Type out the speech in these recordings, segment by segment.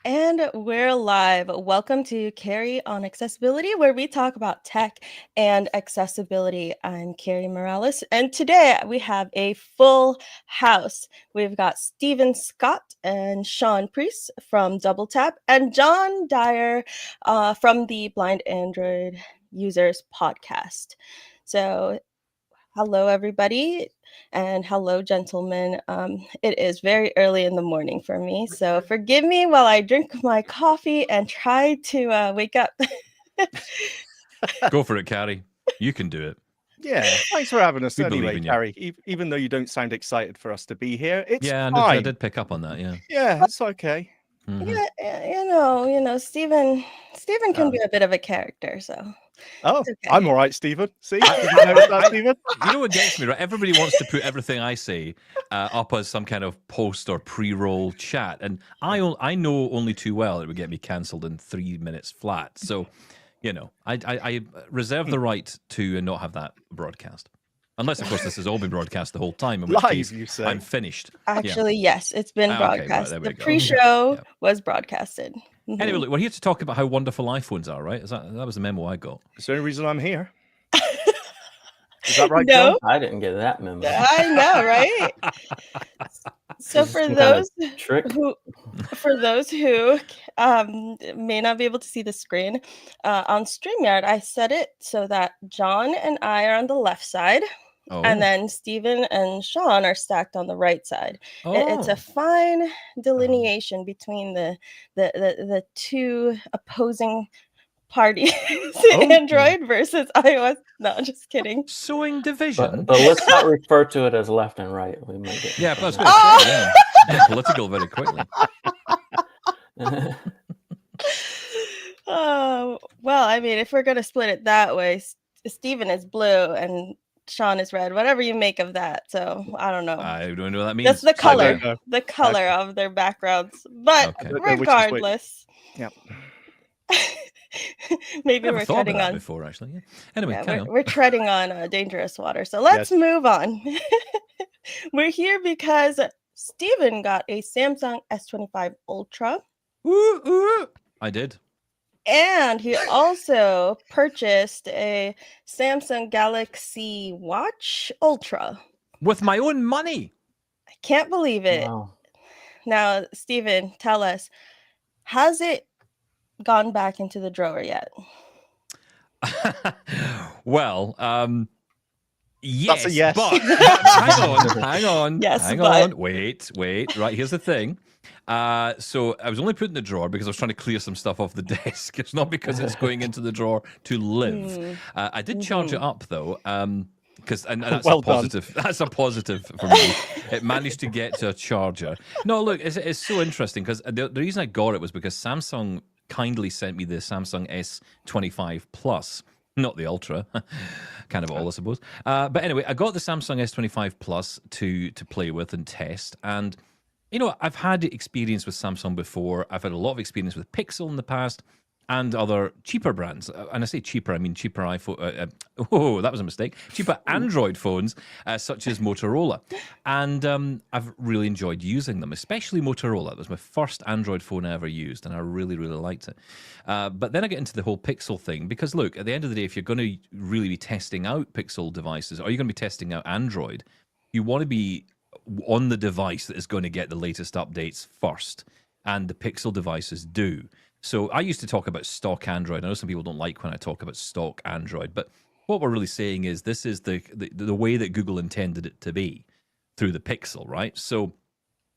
And we're live. Welcome to Carrie on Accessibility, where we talk about tech and accessibility. I'm Carrie Morales, and today we have a full house. We've got Stephen Scott and Sean Priest from Double Tap, and John Dyer from the Blind Android Users podcast. So, hello, everybody. And hello, gentlemen. It is very early in the morning for me, so forgive me while I drink my coffee and try to wake up. Go for it, Carrie. You can do it. Yeah, thanks for having us We anyway, believe in you. Carrie. Even though you don't sound excited for us to be here, it's Yeah, fine. I did pick up on that. Yeah, Yeah, it's okay. Mhm. Yeah, Stephen can be a bit of a character, so. Oh, It's okay. I'm all right, Stephen. See, did you notice that, Stephen? You know what gets me, right? Everybody wants to put everything I say up as some kind of post or pre-roll chat, and I know only too well it would get me cancelled in 3 minutes flat. So, you know, I reserve the right to not have that broadcast. Unless, of course, this has all been broadcast the whole time, in which Live, case you say? I'm finished. Actually, yes, it's been Okay, right, broadcast. there we The go. pre-show Yeah. was broadcasted. Mhm. Anyway, look, we're here to talk about how wonderful iPhones are, right? That was the memo I got. It's the only reason I'm here. Is that right, No. John? I didn't get that memo. I know, right? So for Some kind those of trick. who may not be able to see the screen on StreamYard, I set it so that John and I are on the left side, Oh. and then Stephen and Sean are stacked on the right side. It's a fine delineation between the two opposing parties, Android versus iOS. No, just kidding. Sewing division. But let's not refer to it as left and right. We might get Yeah, that's trouble. good. Yeah. Political very quickly. Oh, well, I mean, if we're going to split it that way, Stephen is blue and Sean is red, whatever you make of that. So I don't know. I don't know what that means. That's the color, know. the color of their backgrounds. But Okay. I don't know which is which. regardless, Yep. maybe I've we're thought treading about that on. before, actually. Yeah. Anyway, Yeah, carry on. we're treading on dangerous water. So let's Yes. move on. We're here because Stephen got a Samsung S25 Ultra. Ooh, ooh. I did. And he also purchased a Samsung Galaxy Watch Ultra. With my own money. I can't believe it. Wow. Now, Stephen, tell us, has it gone back into the drawer yet? Well, yes. That's a yes. But hang on. Yes, hang but- on. Wait. Right, here's the thing. So I was only put in the drawer because I was trying to clear some stuff off the desk. It's not because it's going into the drawer to live. I did charge it up though, because and that's Well a positive. That's a positive for me. It managed to get to a charger. No, look, it's so interesting because the reason I got it was because Samsung kindly sent me the Samsung S25 Plus. Not the Ultra, kind of all, I suppose. But anyway, I got the Samsung S25 Plus to play with and test, and you know, I've had experience with Samsung before. I've had a lot of experience with Pixel in the past and other cheaper brands. And I say cheaper, I mean cheaper iPhone. Oh, that was a mistake. Cheaper Android phones, such as Motorola. And I've really enjoyed using them, especially Motorola. That was my first Android phone I ever used, and I really, really liked it. But then I get into the whole Pixel thing, because look, at the end of the day, if you're going to really be testing out Pixel devices, or you're going to be testing out Android, you want to be on the device that is going to get the latest updates first, and the Pixel devices do. So I used to talk about stock Android. I know some people don't like when I talk about stock Android, but what we're really saying is this is the way that Google intended it to be through the Pixel, right? So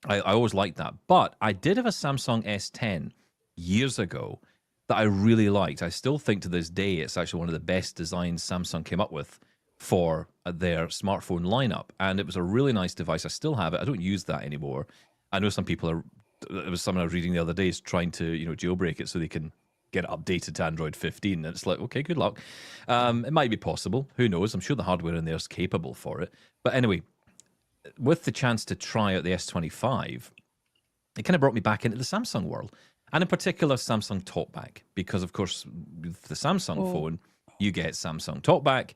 I always liked that. But I did have a Samsung S10 years ago that I really liked. I still think to this day it's actually one of the best designs Samsung came up with for their smartphone lineup, and it was a really nice device. I still have it. I don't use that anymore. I know some people are. It was someone I was reading the other day is trying to jailbreak it so they can get it updated to Android 15, and it's like, okay, good luck. It might be possible. Who knows? I'm sure the hardware in there is capable for it. But anyway, with the chance to try out the S25, it kind of brought me back into the Samsung world, and in particular Samsung TalkBack, because of course with the Samsung phone you get Samsung TalkBack.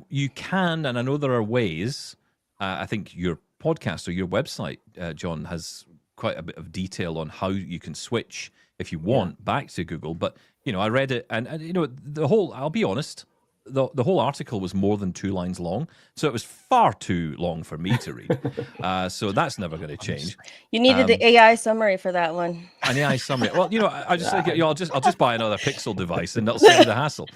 You can, and I know there are ways, I think your podcast or your website, John, has quite a bit of detail on how you can switch if you want back to Google. But I read it, and the whole. I'll be honest. The whole article was more than 2 lines long, so it was far too long for me to read. So that's never going to change. You needed the AI summary for that one. An AI summary. Well, I just think I'll just buy another Pixel device and that'll save me the hassle.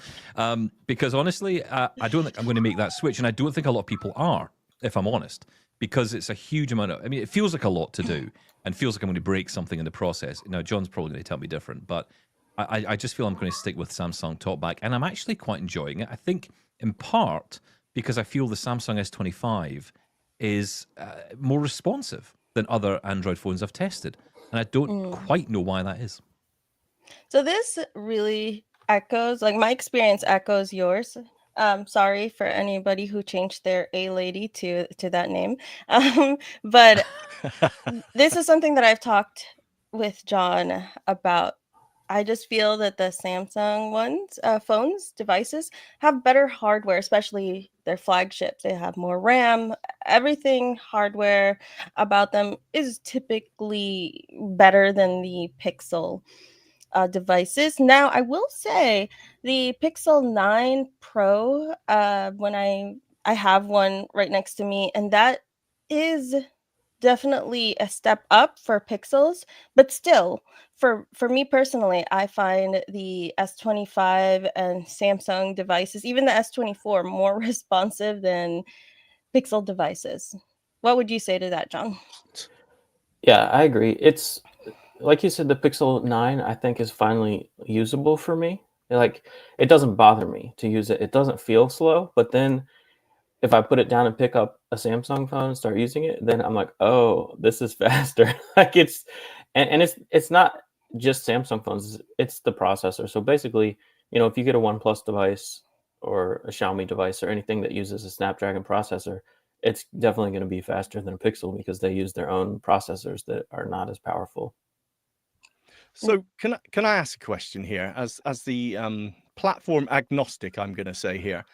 Because honestly, I don't think I'm going to make that switch, and I don't think a lot of people are, if I'm honest, because it's a huge amount of. I mean, it feels like a lot to do, and feels like I'm going to break something in the process. Now, John's probably going to tell me different, but I just feel I'm going to stick with Samsung TalkBack, and I'm actually quite enjoying it. I think in part because I feel the Samsung S25 is more responsive than other Android phones I've tested. And I don't quite know why that is. So this really echoes, like my experience echoes yours. Sorry for anybody who changed their A lady to that name. But this is something that I've talked with John about. I just feel that the Samsung phones, devices have better hardware, especially their flagships. They have more RAM. Everything hardware about them is typically better than the Pixel devices. Now, I will say the Pixel 9 Pro, when I have one right next to me, and that is definitely a step up for Pixels, but still, for me personally, I find the S25 and Samsung devices, even the S24, more responsive than Pixel devices. What would you say to that, John? Yeah, I agree. It's like you said, the Pixel 9, I think, is finally usable for me. Like, it doesn't bother me to use it. It doesn't feel slow, but then if I put it down and pick up a Samsung phone and start using it, then I'm like, oh, this is faster. Like and it's not just Samsung phones, it's the processor. So basically, if you get a OnePlus device or a Xiaomi device or anything that uses a Snapdragon processor, it's definitely going to be faster than a Pixel because they use their own processors that are not as powerful. So can I ask a question here as the platform agnostic, I'm going to say here.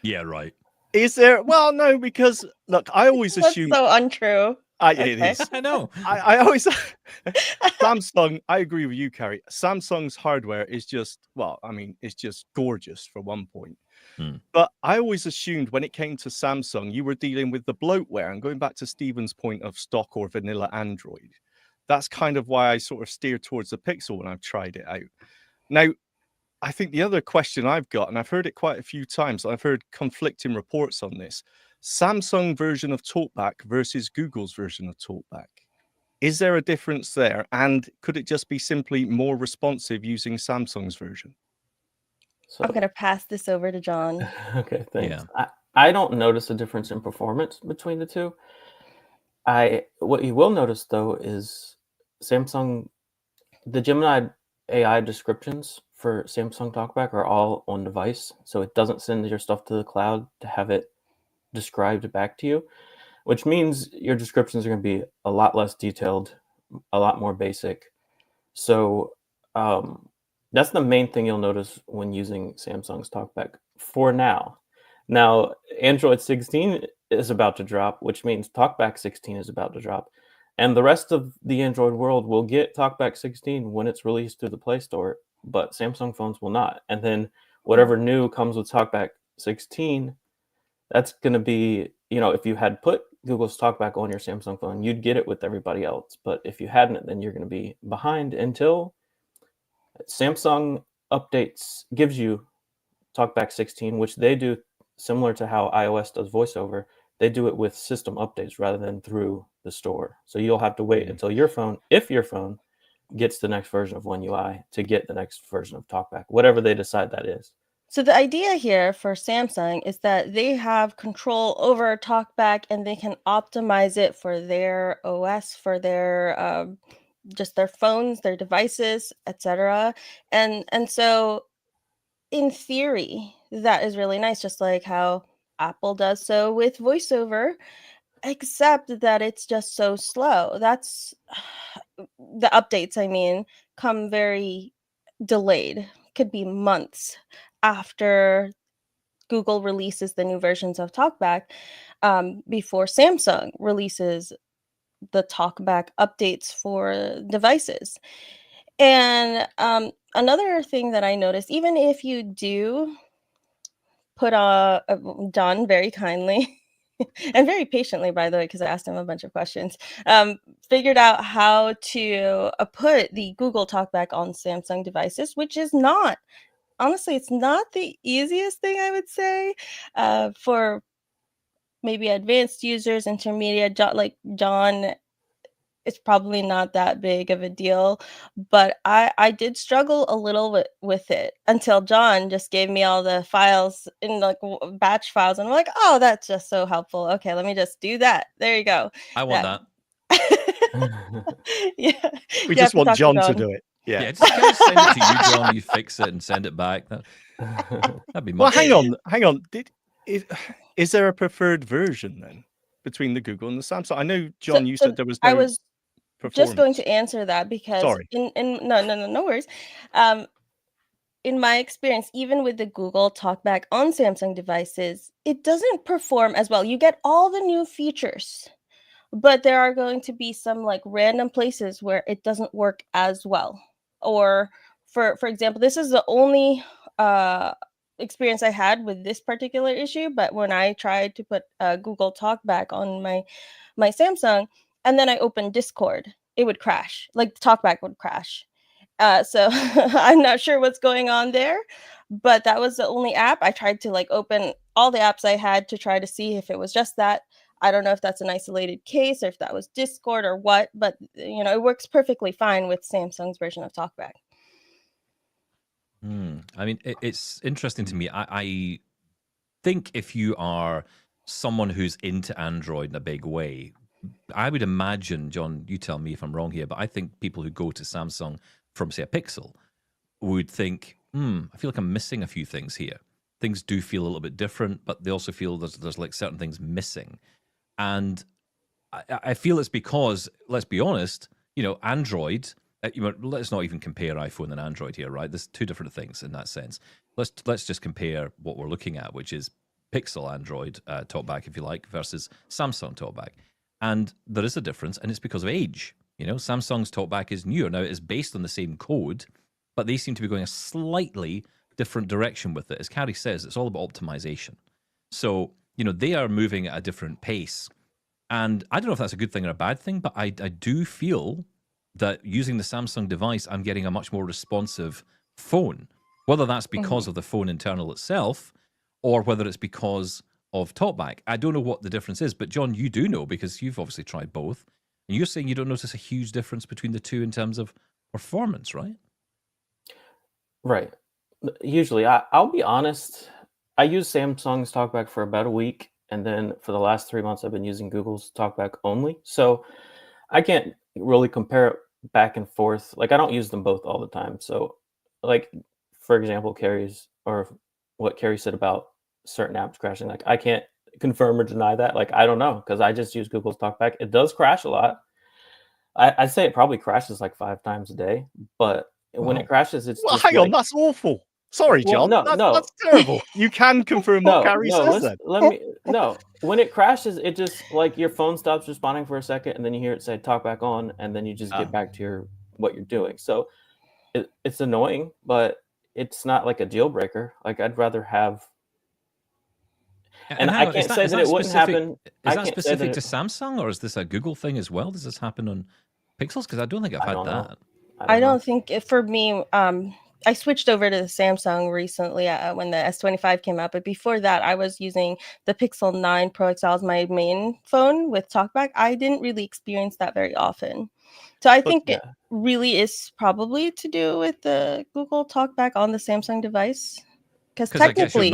Yeah, right. Is there? Well, no, because look, I always assume That's so untrue. it is. I know. I always Samsung. I agree with you, Carrie. Samsung's hardware is just it's just gorgeous for one point. But I always assumed when it came to Samsung, you were dealing with the bloatware. And going back to Stephen's point of stock or vanilla Android, that's kind of why I sort of steered towards the Pixel when I've tried it out. Now, I think the other question I've got, and I've heard it quite a few times, I've heard conflicting reports on this, Samsung version of TalkBack versus Google's version of TalkBack. Is there a difference there? And could it just be simply more responsive using Samsung's version? So, I'm going to pass this over to John. Okay, thanks. Yeah. I don't notice a difference in performance between the two. What you will notice, though, is Samsung, the Gemini AI descriptions for Samsung TalkBack are all on device, so it doesn't send your stuff to the cloud to have it described back to you, which means your descriptions are going to be a lot less detailed, a lot more basic. So that's the main thing you'll notice when using Samsung's TalkBack for now. Now, Android 16 is about to drop, which means TalkBack 16 is about to drop. And the rest of the Android world will get TalkBack 16 when it's released through the Play Store, but Samsung phones will not. And then whatever new comes with TalkBack 16, that's going to be, if you had put Google's TalkBack on your Samsung phone, you'd get it with everybody else. But if you hadn't, then you're going to be behind until Samsung gives you TalkBack 16, which they do similar to how iOS does VoiceOver. They do it with system updates rather than through the store. So you'll have to wait until if your phone gets the next version of One UI to get the next version of TalkBack, whatever they decide that is. So the idea here for Samsung is that they have control over TalkBack and they can optimize it for their OS, for their just their phones, their devices, etc. And so in theory, that is really nice, just like how Apple does so with VoiceOver, except that it's just so slow. That's the updates, I mean, come very delayed, could be months after Google releases the new versions of TalkBack, before Samsung releases the TalkBack updates for devices. And another thing that I noticed, even if you do put John very kindly and very patiently, by the way, because I asked him a bunch of questions, figured out how to put the Google TalkBack on Samsung devices, which is not, honestly, it's not the easiest thing, I would say, for maybe advanced users, intermediate, like John. It's probably not that big of a deal, but I did struggle a little with it until John just gave me all the files in like batch files, and I'm like, oh, that's just so helpful. Okay, let me just do that. There you go. I want that. Yeah, We you have just to want talk to John to John. do it. Yeah, Yeah. just can I send it to you, John? You fix it and send it back. That'd be Well, much. hang on. Is there a preferred version then between the Google and the Samsung? I know, John, you said there was I no was just going to performance. answer that because Sorry. no worries. In my experience, even with the Google TalkBack on Samsung devices, it doesn't perform as well. You get all the new features, but there are going to be some like random places where it doesn't work as well. Or for example, this is the only experience I had with this particular issue, but when I tried to put Google TalkBack on my Samsung and then I opened Discord, it would crash. Like the TalkBack would crash. So I'm not sure what's going on there, but that was the only app. I tried to like open all the apps I had to try to see if it was just that. I don't know if that's an isolated case or if that was Discord or what, but it works perfectly fine with Samsung's version of TalkBack. I mean, it's interesting to me. I think if you are someone who's into Android in a big way, I would imagine, John, you tell me if I'm wrong here, but I think people who go to Samsung from, say, a Pixel would think, I feel like I'm missing a few things here. Things do feel a little bit different, but they also feel there's like certain things missing. And I feel it's because, let's be honest, Android, let's not even compare iPhone and Android here, right? There's two different things in that sense. Let's just compare what we're looking at, which is Pixel Android TalkBack, if you like, versus Samsung TalkBack. And there is a difference, and it's because of age. Samsung's TalkBack is newer. Now, it is based on the same code, but they seem to be going a slightly different direction with it. As Carrie says, it's all about optimization. So, they are moving at a different pace. And I don't know if that's a good thing or a bad thing, but I do feel that using the Samsung device, I'm getting a much more responsive phone. Whether that's because of the phone internal itself, or whether it's because of TalkBack. I don't know what the difference is, but John, you do know because you've obviously tried both. And you're saying you don't notice a huge difference between the two in terms of performance, right? Right. Usually, I'll be honest, I use Samsung's TalkBack for about a week, and then for the last 3 months, I've been using Google's TalkBack only. So I can't really compare it back and forth. Like, I don't use them both all the time. So, like, for example, what Carrie said about certain apps crashing, like, I can't confirm or deny that. Like, I don't know, because I just use Google's TalkBack. It does crash a lot. I'd say it probably crashes like 5 times a day, but when it crashes, it's Well, just hang on, like, that's awful. Sorry, well, John. That's terrible. You can confirm what Carrie says then. When it crashes, it just like your phone stops responding for a second, and then you hear it say "TalkBack on," and then you just get back to what you're doing. So it's annoying, but it's not like a deal breaker. Like, I'd rather have. And I can't say that it wouldn't happen. Is that specific to Samsung, or is this a Google thing as well? Does this happen on Pixels? Because I don't think I've had that. I don't think for me. I switched over to the Samsung recently when the S25 came out, but before that, I was using the Pixel 9 Pro XL as my main phone with TalkBack. I didn't really experience that very often. So I think it really is probably to do with the Google TalkBack on the Samsung device. Because technically,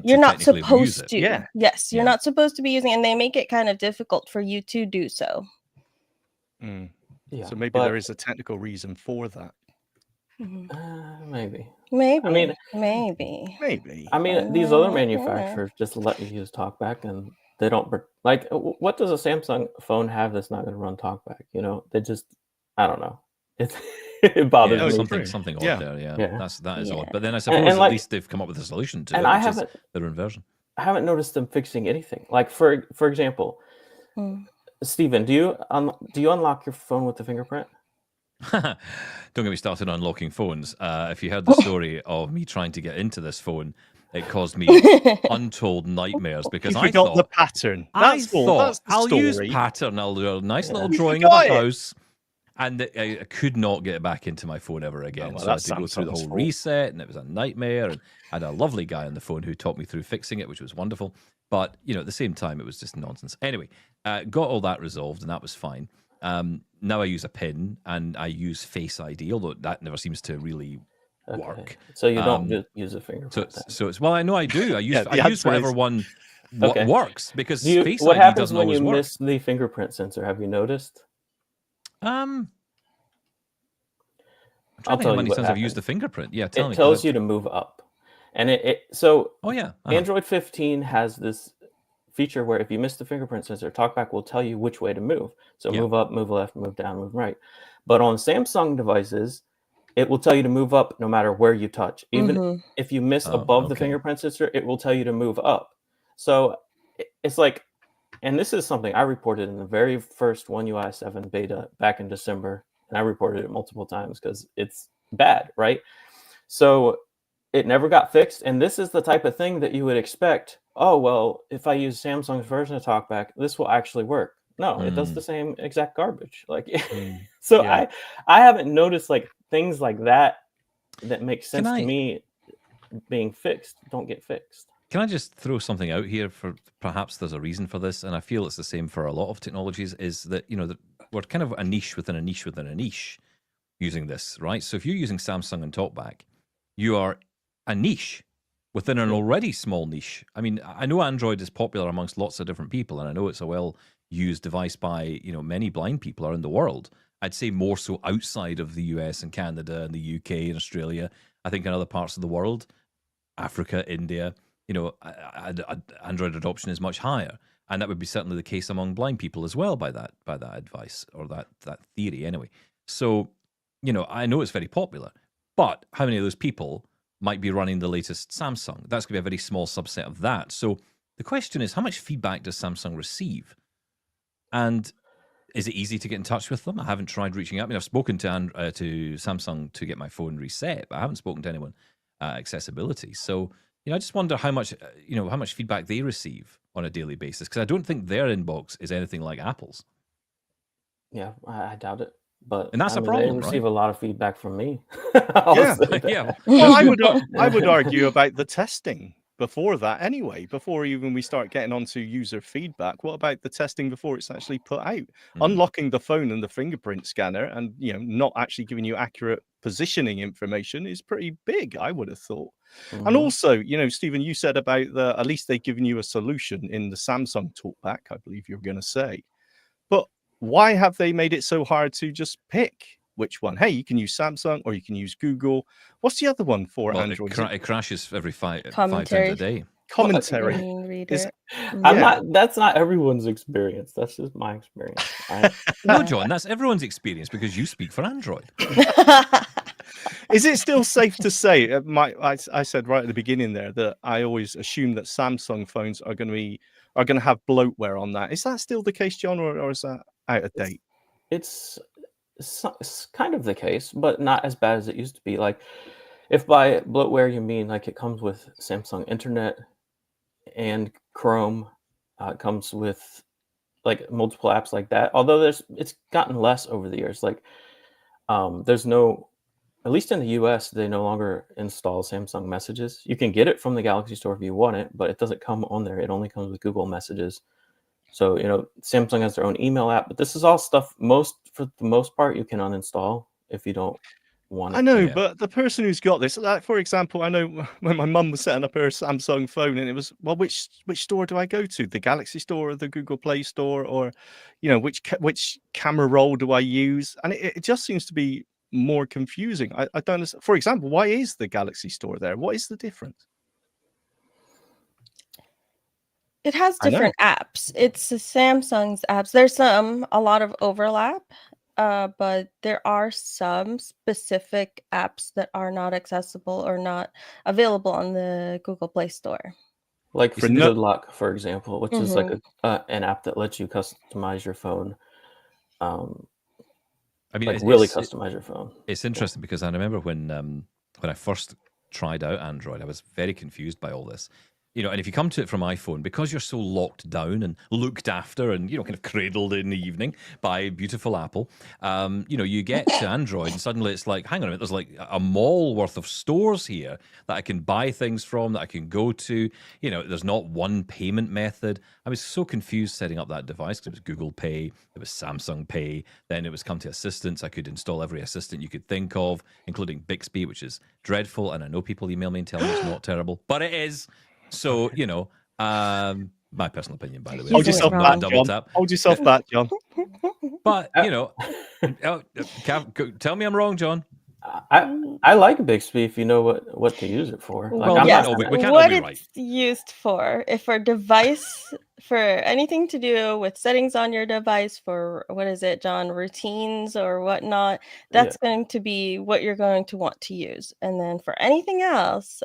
you're not supposed to. Yeah. Yes, you're not supposed to be using it, and they make it kind of difficult for you to do so. Yeah, so maybe there is a technical reason for that. Maybe. I mean, maybe. I mean, these other manufacturers just let you use TalkBack, and they don't like. What does a Samsung phone have that's not going to run TalkBack? They just, I don't know. It bothers me. Something odd there. Yeah, that is odd. But then I suppose and at least they've come up with a solution to it, which is their own version. I haven't noticed them fixing anything. Like for example, Steven, do you unlock your phone with the fingerprint? Don't get me started on unlocking phones. If you heard the story of me trying to get into this phone, it caused me untold nightmares because You I forgot the thought, pattern. That's all. That's the I'll use story. pattern. I'll do a nice little You drawing of a forgot it. house. And I could not get it back into my phone ever again. well, So I had that's to go through the Samsung's whole fault. reset, and it was a nightmare. And I had a lovely guy on the phone who taught me through fixing it, which was wonderful. But, at the same time, it was just nonsense. Anyway, got all that resolved, and that was fine. Now I use a PIN, and I use Face ID, although that never seems to really work. So you don't use a fingerprint. So it's, well, I know I do. I use Yeah, the I use answer whatever is- one Okay. works, because Face what ID happens doesn't when always you work. miss the fingerprint sensor? Have you noticed? I'm I'll trying to think tell how you many what times I've used happens. the fingerprint. Yeah, tell me. It tells you to move up, and Oh yeah. Android 15 has this feature where if you miss the fingerprint sensor, TalkBack will tell you which way to move. So Yeah. move up, move left, move down, move right. But on Samsung devices, it will tell you to move up no matter where you touch. Even if you miss above the okay. fingerprint sensor, it will tell you to move up. So it's like, and this is something I reported in the very first One UI 7 beta back in December, and I reported it multiple times because it's bad, right? So it never got fixed, and this is the type of thing that you would expect. Oh, well, if I use Samsung's version of TalkBack, this will actually work. No, it does the same exact garbage. Like, so Yeah. I haven't noticed like things like that make sense Can to I- me being fixed don't get fixed. Can I just throw something out here? For perhaps there's a reason for this, and I feel it's the same for a lot of technologies. Is that that we're kind of a niche within a niche within a niche using this, right? So if you're using Samsung and TalkBack, you are a niche within an already small niche. I mean, I know Android is popular amongst lots of different people, and I know it's a well-used device by many blind people around the world. I'd say more so outside of the US and Canada and the UK and Australia. I think in other parts of the world, Africa, India, Android adoption is much higher, and that would be certainly the case among blind people as well. By that advice, or that theory, anyway. So, I know it's very popular, but how many of those people might be running the latest Samsung? That's going to be a very small subset of that. So the question is, how much feedback does Samsung receive? And is it easy to get in touch with them? I haven't tried reaching out. I mean, I've spoken to Samsung to get my phone reset, but I haven't spoken to anyone accessibility. So, I just wonder how much feedback they receive on a daily basis, because I don't think their inbox is anything like Apple's. Yeah, I doubt it. But And that's a they problem, receive right? a lot of feedback from me. Yeah. Well, I would argue about the testing before that anyway, before even we start getting onto user feedback. What about the testing before it's actually put out? Unlocking the phone and the fingerprint scanner and not actually giving you accurate positioning information is pretty big, I would have thought. And also, Stephen, you said about at least they've given you a solution in the Samsung TalkBack, I believe you were going to say. But why have they made it so hard to just pick which one? Hey, you can use Samsung or you can use Google. What's the other one for Android? It crashes every five times a day. Commentary. That's not everyone's experience. That's just my experience. No, John, that's everyone's experience because you speak for Android. Is it still safe to say? I said right at the beginning there that I always assume that Samsung phones are going to have bloatware on that. Is that still the case, John, or is that out of date? It's kind of the case, but not as bad as it used to be. Like, if by bloatware you mean like it comes with Samsung Internet and Chrome, it comes with like multiple apps like that. Although it's gotten less over the years. Like, there's no, at least in the US, they no longer install Samsung Messages. You can get it from the Galaxy Store if you want it, but it doesn't come on there. It only comes with Google Messages. So, Samsung has their own email app, but this is all stuff for the most part you can uninstall if you don't want it. I know, but the person who's got this, like, for example, I know when my mum was setting up her Samsung phone and it was, well, which store do I go to? The Galaxy Store or the Google Play Store, or, which camera roll do I use? And it just seems to be more confusing. I don't understand. For example, why is the Galaxy Store there? What is the difference? It has different apps. It's Samsung's apps. There's a lot of overlap, but there are some specific apps that are not accessible or not available on the Google Play Store. Like For Good Luck, for example, which is like Mhm. an app that lets you customize your phone. I mean, Like really customize your phone. It's interesting because I remember when I first tried out Android, I was very confused by all this. And if you come to it from iPhone, because you're so locked down and looked after and, kind of cradled in the evening by beautiful Apple, you get to Android and suddenly it's like, hang on a minute, there's like a mall worth of stores here that I can buy things from, that I can go to. There's not one payment method. I was so confused setting up that device because it was Google Pay, it was Samsung Pay, then it was come to assistants. I could install every assistant you could think of, including Bixby, which is dreadful. And I know people email me and tell me it's not terrible, but it is. So, my personal opinion, by the way. Hold Using it yourself wrong. back, Double John. tap. Hold yourself back, John. But, tell me I'm wrong, John. I like Bixby if you know what to use it for. Like, Well, I'm Yes, we not can't all what be it's right. used for. If for device, for anything to do with settings on your device, for what is it, John, routines or whatnot, that's going to be what you're going to want to use. And then for anything else,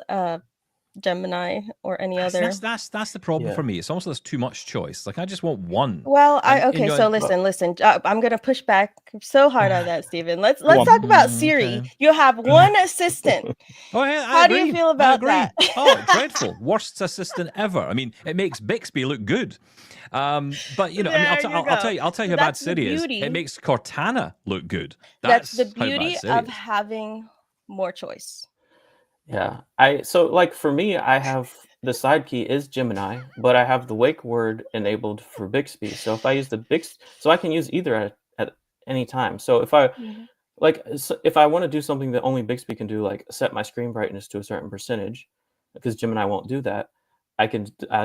Gemini or any other. That's the problem for me. It's almost there's too much choice. Like I just want one. Well, And, so listen. I'm gonna push back so hard on that, Stephen. Let's talk about Siri. Okay. You have one assistant. Oh, yeah, How do you feel about that? Oh, dreadful. Worst assistant ever. I mean, it makes Bixby look good. But I'll tell you how bad Siri is. It makes Cortana look good. That's the how bad beauty Siri of is. having more choice. Yeah. So like for me, I have the side key is Gemini, but I have the wake word enabled for Bixby. So if I use the so I can use either at any time. So if I if I want to do something that only Bixby can do, like set my screen brightness to a certain percentage, because Gemini won't do that, I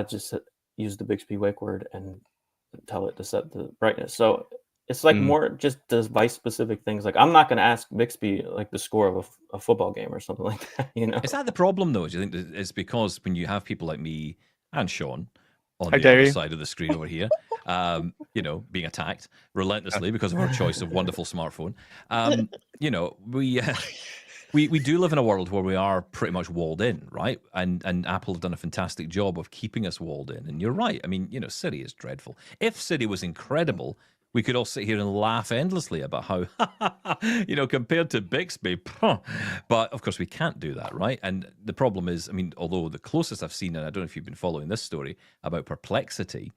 just use the Bixby wake word and tell it to set the brightness. So it's like more just device specific things. Like I'm not going to ask Bixby like the score of a football game or something like that. Is that the problem though? Do you think it's because when you have people like me and Sean on How the dare other you? side of the screen over here, being attacked relentlessly because of our choice of wonderful smartphone, we do live in a world where we are pretty much walled in, right? And Apple have done a fantastic job of keeping us walled in. And you're right. I mean, Siri is dreadful. If Siri was incredible, we could all sit here and laugh endlessly about how, compared to Bixby, but of course we can't do that, right? And the problem is, I mean, although the closest I've seen, and I don't know if you've been following this story about Perplexity,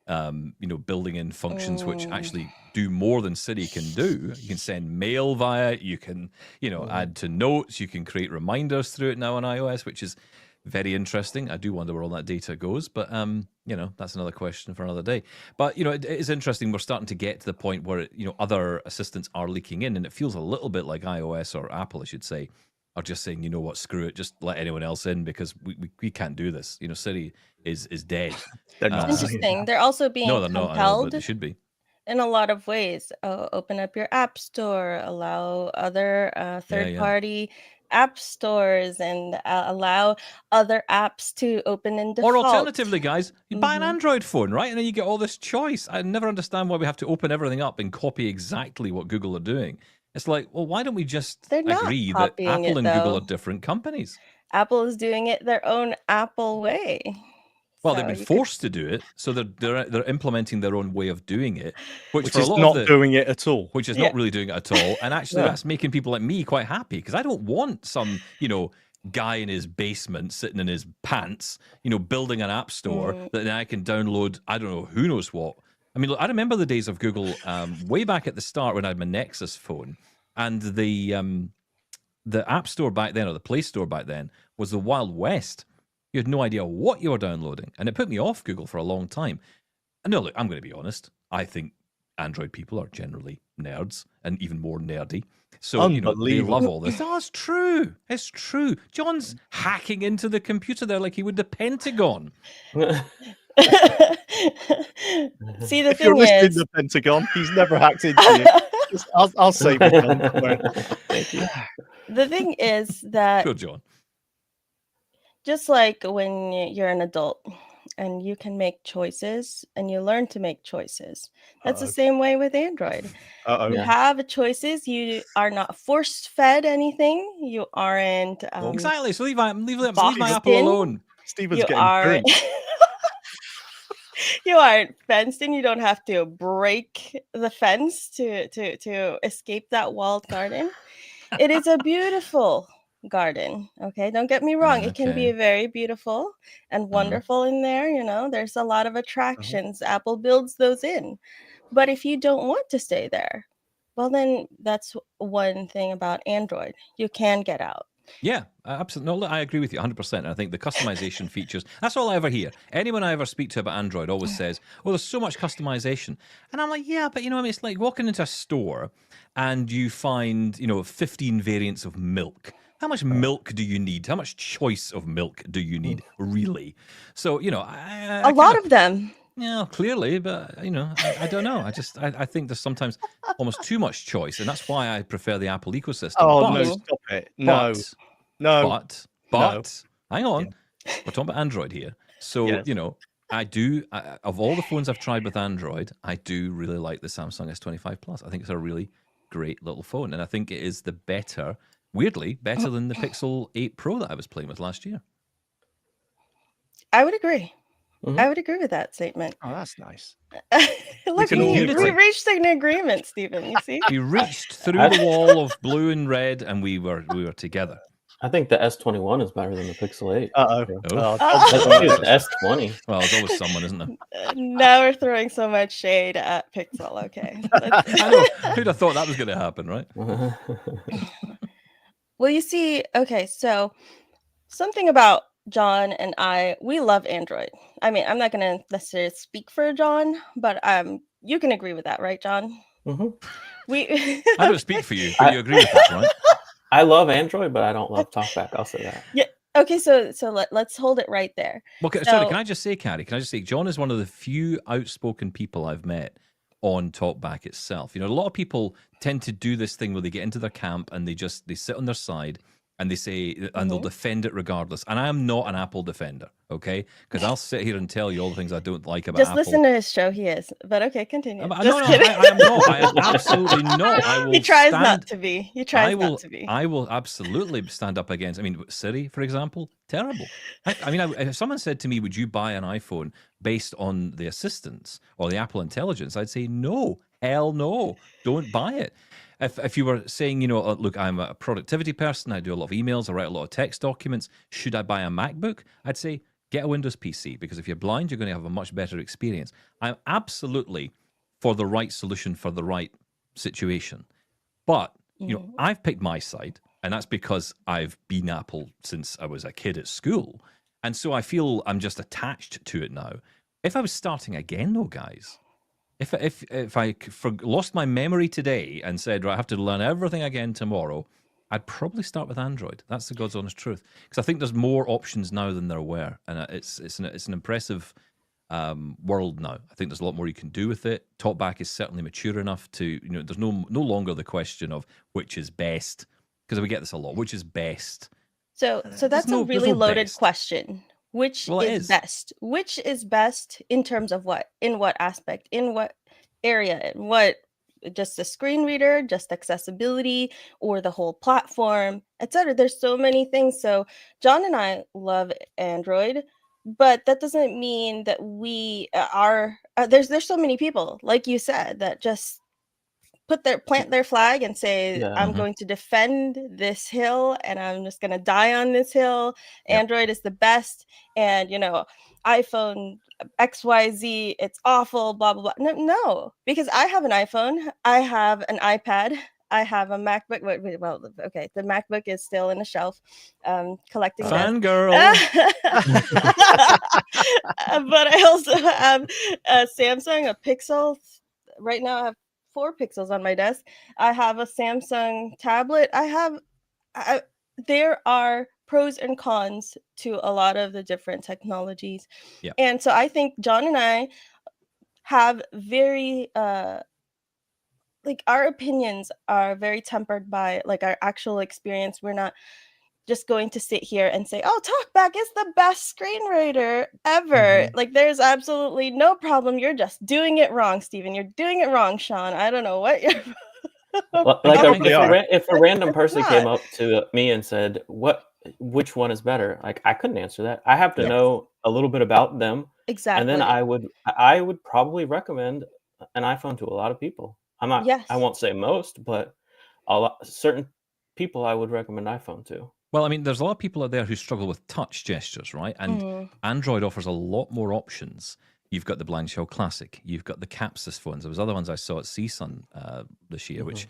building in functions which actually do more than Siri can do. You can send mail via it, you can, add to notes, you can create reminders through it now on iOS, which is very interesting. I do wonder where all that data goes, but that's another question for another day. But it is interesting. We're starting to get to the point where other assistants are leaking in, and it feels a little bit like iOS or Apple, I should say, are just saying, you know what, screw it, just let anyone else in because we can't do this. Siri is dead. They're not. Interesting. They're also being No, they're not. I know, but they should be. In a lot of ways. Open up your app store, allow other third-party app stores, and allow other apps to open in default. Or alternatively, guys, you buy an Android phone, right? And then you get all this choice. I never understand why we have to open everything up and copy exactly what Google are doing. It's like, well, why don't we just agree that Apple and Google are different companies? Apple is doing it their own Apple way. Well, they've been forced to do it, so they're implementing their own way of doing it, which for is a lot not of doing it at all. Which is not really doing it at all, and actually that's making people like me quite happy because I don't want some guy in his basement sitting in his pants, building an app store that then I can download. I don't know who knows what. I mean, look, I remember the days of Google way back at the start when I had my Nexus phone, and the App Store back then or the Play Store back then was the Wild West. You had no idea what you were downloading. And it put me off Google for a long time. And no, look, I'm going to be honest. I think Android people are generally nerds and even more nerdy. So, they love all this. Oh, it's true. It's true. John's hacking into the computer there like he would the Pentagon. See, the if thing you're listening is, to the Pentagon, he's never hacked into you. I'll save it, John. Thank you. The thing is that Good, John. Just like when you're an adult and you can make choices and you learn to make choices. That's the same way with Android. You have choices. You are not force-fed anything. You aren't exactly. So leave my Apple alone. Steven's you getting are burnt. you aren't fenced in. You don't have to break the fence to escape that walled garden. It is a beautiful garden. Okay, don't get me wrong. It can be Okay. very beautiful and wonderful in there. You know, there's a lot of attractions. Apple builds those in. But if you don't want to stay there, well, then that's one thing about Android. You can get out. Yeah, absolutely. No, look, I agree with you 100%. And I think the customization features, that's all I ever hear. Anyone I ever speak to about Android always says, oh, there's so much customization. And I'm like, yeah, but you know, I mean, it's like walking into a store and you find, 15 variants of milk. How much milk do you need? How much choice of milk do you need, really? So, A lot of them. Yeah, clearly, but I don't know. I think there's sometimes almost too much choice, and that's why I prefer the Apple ecosystem. Oh but, no, stop it! No, but no. hang on, Yeah. we're talking about Android here. So Yes. I do of all the phones I've tried with Android, I do really like the Samsung S25 Plus. I think it's a really great little phone, and I think it is weirdly better than the Pixel 8 Pro that I was playing with last year. I would agree. Mhm. I would agree with that statement. Oh, that's nice. Look, can all we agree. reached an agreement, Stephen. You see? We reached through the wall of blue and red, and we were together. I think the S21 is better than the Pixel 8. Uh-oh. Oh. I think it's S20. Well, there's always someone, isn't there? Now we're throwing so much shade at Pixel. Okay. I know. Who'd have thought that was going to happen, right? Well, you see, okay, so something about John and we love Android. I mean, I'm not going to necessarily speak for John, but you can agree with that, right, John? Mhm. I I don't speak for you, but you agree with that, right? I love Android, but I don't love TalkBack. I'll say that. Yeah. Okay, so let's hold it right there. Well, So- sorry, can I just say, Carrie? Can I just say, John is one of the few outspoken people I've met on TalkBack itself. A lot of people tend to do this thing where they get into their camp and they sit on their side and they say, and they'll defend it regardless. And I am not an Apple defender, okay? Because I'll sit here and tell you all the things I don't like about Just Apple. listen to his show. He is, but okay, continue. No, Just kidding. I am not. I am absolutely not. I will. He tries stand, not to be. He tries not to be. I will absolutely stand up against. I mean, Siri, for example, terrible. If someone said to me, "Would you buy an iPhone based on the assistants or the Apple Intelligence?" I'd say, "No, hell no, don't buy it." If you were saying, look, I'm a productivity person, I do a lot of emails, I write a lot of text documents, should I buy a MacBook? I'd say get a Windows PC, because if you're blind, you're going to have a much better experience. I'm absolutely for the right solution for the right situation. But, I've picked my side, and that's because I've been Apple since I was a kid at school. And so I feel I'm just attached to it now. If I was starting again, though, guys, if I lost my memory today and said, right, I have to learn everything again tomorrow, I'd probably start with Android. That's the God's honest truth, because I think there's more options now than there were, and it's an impressive world now. I think there's a lot more you can do with it. TalkBack is certainly mature enough to, there's no longer the question of which is best, because we get this a lot. Which is best? So that's a really loaded question. Which is best? Which is best in terms of what? In what aspect? In what area? In what? Just a screen reader? Just accessibility? Or the whole platform, etc.? There's so many things. So John and I love Android, but that doesn't mean that we are. There's so many people, like you said, that just plant their flag and say, I'm going to defend this hill and I'm just going to die on this hill. Yep. Android is the best. And, iPhone XYZ, it's awful, blah, blah, blah. No, because I have an iPhone. I have an iPad. I have a MacBook. Well, okay, the MacBook is still in a shelf, collecting fangirl. But I also have a Samsung, a Pixel. Right now I have 4 Pixels on my desk. I have a Samsung tablet. There are pros and cons to a lot of the different technologies. Yep. And so I think John and I have very our opinions are very tempered by our actual experience. We're not just going to sit here and say, oh, TalkBack is the best screen reader ever. There's absolutely no problem. You're just doing it wrong, Stephen. You're doing it wrong, Sean. I don't know what you're... If a random person came up to me and said, what which one is better? Like, I couldn't answer that. I have to Yeah. know a little bit about them, and Exactly. then I would probably recommend an iPhone to a lot of people. I Yes. won't say most, but certain people I would recommend iPhone to. Well, I mean, there's a lot of people out there who struggle with touch gestures, right? And Mhm. Android offers a lot more options. You've got the Blank Shell Classic. You've got the Capsus phones. There was other ones I saw at CSUN this year, which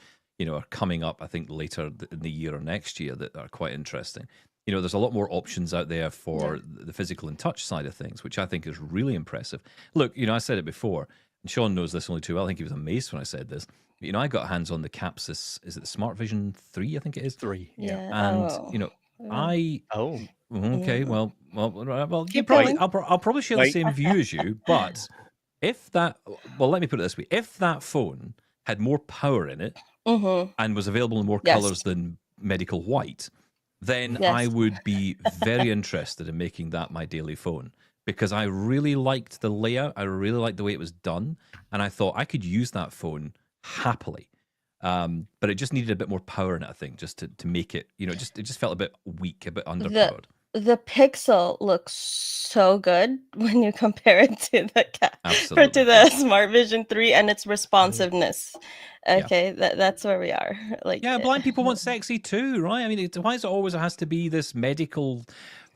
are coming up, I think, later in the year or next year that are quite interesting. There's a lot more options out there for the physical and touch side of things, which I think is really impressive. Look, I said it before, and Sean knows this only too well. I think he was amazed when I said this. But, I got hands on the Capsus. Is it the Smart Vision 3? I think it is. 3. Yeah. And I Oh. okay, Mm. well, you Keep probably going. I'll probably share the Wait. same view as you, but if that let me put it this way: if that phone had more power in it Mhm. and was available in more Yes. colors than medical white, then I Yes. would be very interested in making that my daily phone because I really liked the layout. I really liked the way it was done, and I thought I could use that phone happily. But it just needed a bit more power in it, I think, just to make it, it just felt a bit weak, a bit underpowered. The Pixel looks so good when you compare it to the Absolutely, to the Smart Vision 3 and its responsiveness. Yeah. Okay, that's where we are. Like, Yeah, blind people want sexy too, right? I mean, why is it always has to be this medical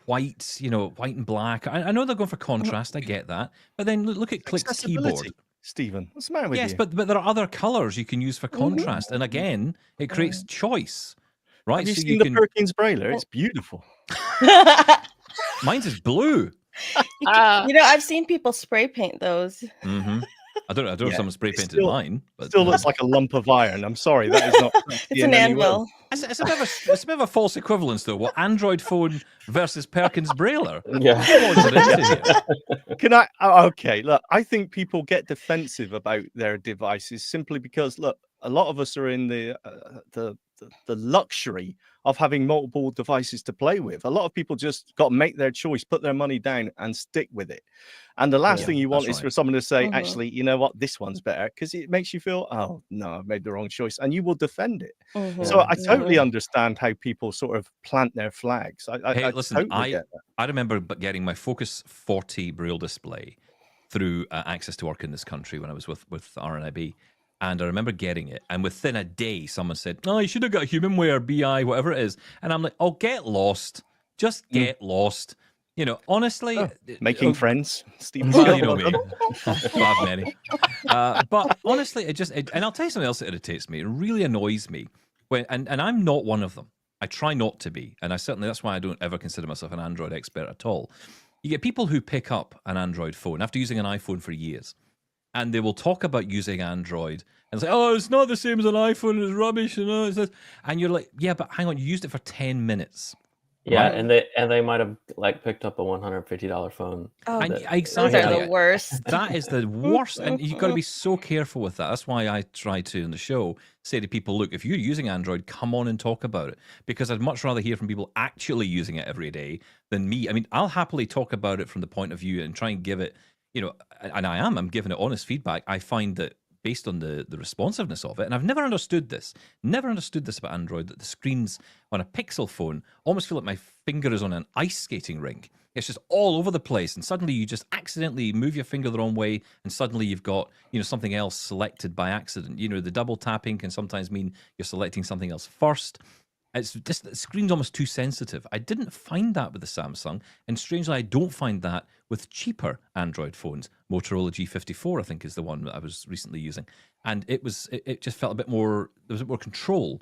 white, white and black? I know they're going for contrast, I get that. But then look at Click's keyboard. Accessibility, Stephen. What's the matter with Yes, you? but there are other colors you can use for contrast. And again, it creates choice, right? Have you So seen you the can. Perkins Brailler? It's beautiful. Mine's is blue. I've seen people spray paint those. Mm-hmm. I don't know if Yeah, someone spray it painted still- mine, but Still looks like a lump of iron. I'm sorry, that is not It's sexy an in any way. anvil. it's a bit of a false equivalence, though. What Android phone versus Perkins Brailler? Yeah. What's it into here? Can I? Okay, look, I think people get defensive about their devices simply because, look, a lot of us are in the luxury of having multiple devices to play with. A lot of people just got to make their choice, put their money down, and stick with it. And the last Yeah, thing you want that's is right. for someone to say, Mhm. actually, you know what, this one's better, because it makes you feel, oh no, I've made the wrong choice, and you will defend it. Mhm. So I totally Mhm. understand how people sort of plant their flags. Hey, I listen, totally get that. I remember getting my Focus 40 Braille display through Access to Work in this country when I was with RNIB. And I remember getting it, and within a day, someone said, "Oh, you should have got HumanWare, BI, whatever it is." And I'm like, "Oh, get lost, just get lost." Honestly, Making friends, Stephen. well, you know me, I have many. But honestly, and I'll tell you something else that irritates me. It really annoys me when, and I'm not one of them. I try not to be, and that's why I don't ever consider myself an Android expert at all. You get people who pick up an Android phone after using an iPhone for years, and they will talk about using Android and say, "Oh, it's not the same as an iPhone. It's rubbish." And you're like, "Yeah, but hang on, you used it for 10 minutes." Yeah, Right. and they might have picked up a $150 phone. Oh, And that- exactly. those are the worst. That is the worst. And you've got to be so careful with that. That's why I try to, in the show, say to people, look, if you're using Android, come on and talk about it. Because I'd much rather hear from people actually using it every day than me. I mean, I'll happily talk about it from the point of view and try and give it, and I'm giving it honest feedback. I find that based on the responsiveness of it, and I've never understood this about Android, that the screens on a Pixel phone almost feel like my finger is on an ice skating rink. It's just all over the place, and suddenly you just accidentally move your finger the wrong way, and suddenly you've got something else selected by accident. The double tapping can sometimes mean you're selecting something else first. It's just the screen's almost too sensitive. I didn't find that with the Samsung, and strangely, I don't find that with cheaper Android phones. Motorola G54, I think, is the one that I was recently using, and it just felt a bit more. There was a bit more control,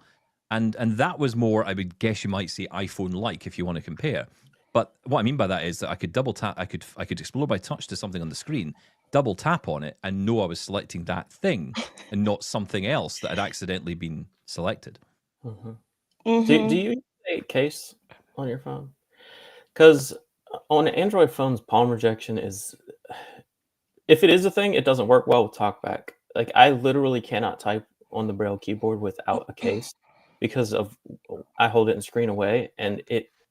and that was more. I would guess you might say iPhone-like if you want to compare. But what I mean by that is that I could double tap. I could explore by touch to something on the screen, double tap on it, and know I was selecting that thing and not something else that had accidentally been selected. Mhm. Mhm. Do you use a case on your phone? Because on Android phones, palm rejection is, if it is a thing, it doesn't work well with TalkBack. Like, I literally cannot type on the Braille keyboard without a case because I hold it and screen away, and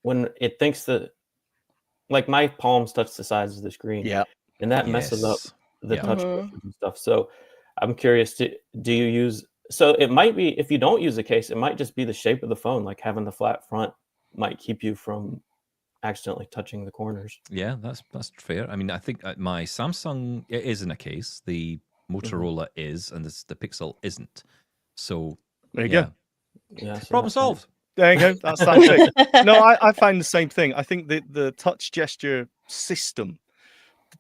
when it thinks that, like, my palms touch the sides of the screen, Yeah. and that messes up Yes. the Yeah. touch Mhm. buttons and stuff. So I'm curious, do you use? So it might be, if you don't use a case, it might just be the shape of the phone, like having the flat front might keep you from accidentally touching the corners. Yeah, that's fair. I mean, I think my Samsung it is in a case. The Motorola is, and the Pixel isn't. So There you yeah, go. Yeah, so problem that's fine. solved. There you go. That's that fixed. No, I find the same thing. I think the touch gesture system